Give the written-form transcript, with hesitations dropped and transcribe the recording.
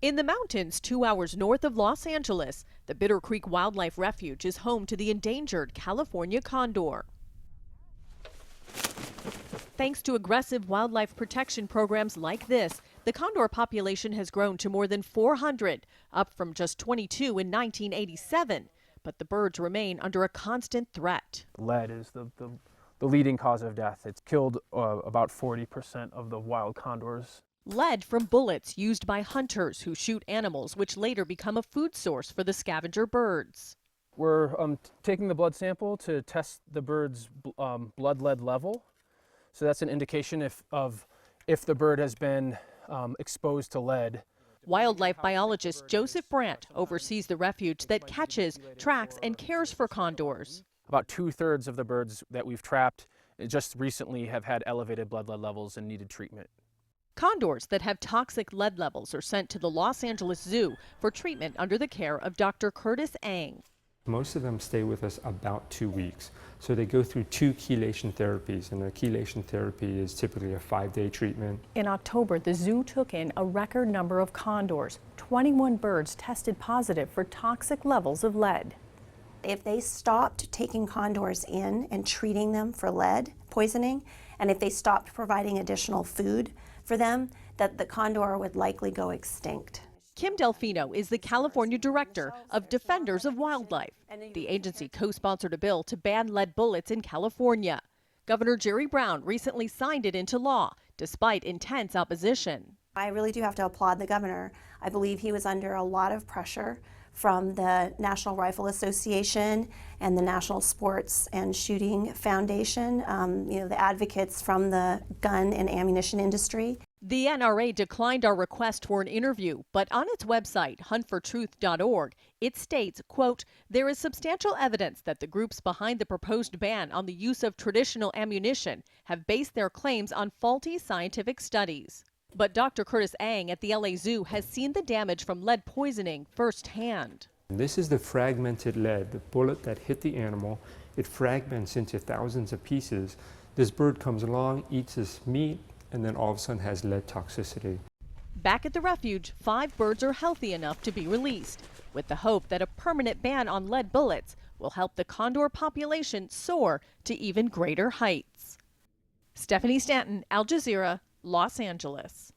In the mountains 2 hours north of Los Angeles, the Bitter Creek Wildlife Refuge is home to the endangered California condor. Thanks to aggressive wildlife protection programs like this, the condor population has grown to more than 400, up from just 22 in 1987. But the birds remain under a constant threat. Lead is the leading cause of death. It's killed about 40% of the wild condors. Lead from bullets used by hunters who shoot animals, which later become a food source for the scavenger birds. We're taking the blood sample to test the bird's blood lead level. So that's an indication if the bird has been exposed to lead. Wildlife biologist Joseph Brandt oversees the refuge that catches, tracks, and cares for condors. About 2/3 of the birds that we've trapped just recently have had elevated blood lead levels and needed treatment. Condors that have toxic lead levels are sent to the Los Angeles Zoo for treatment under the care of Dr. Curtis Ang. Most of them stay with us about 2 weeks. So they go through 2 chelation therapies, and a chelation therapy is typically a 5-day treatment. In October, the zoo took in a record number of condors. 21 birds tested positive for toxic levels of lead. If they stopped taking condors in and treating them for lead poisoning, and if they stopped providing additional food for them, that the condor would likely go extinct. Kim Delfino is the California director of Defenders of Wildlife. The agency co-sponsored a bill to ban lead bullets in California. Governor Jerry Brown recently signed it into law, despite intense opposition. I really do have to applaud the governor. I believe he was under a lot of pressure from the National Rifle Association and the National Sports and Shooting Foundation, the advocates from the gun and ammunition industry. The NRA declined our request for an interview, but on its website, huntfortruth.org, it states, quote, "There is substantial evidence that the groups behind the proposed ban on the use of traditional ammunition have based their claims on faulty scientific studies." But Dr. Curtis Ang at the LA Zoo has seen the damage from lead poisoning firsthand. This is the fragmented lead, the bullet that hit the animal. It fragments into thousands of pieces. This bird comes along, eats this meat, and then all of a sudden has lead toxicity. Back at the refuge, 5 birds are healthy enough to be released, with the hope that a permanent ban on lead bullets will help the condor population soar to even greater heights. Stefanie Stanton, Al Jazeera, Los Angeles.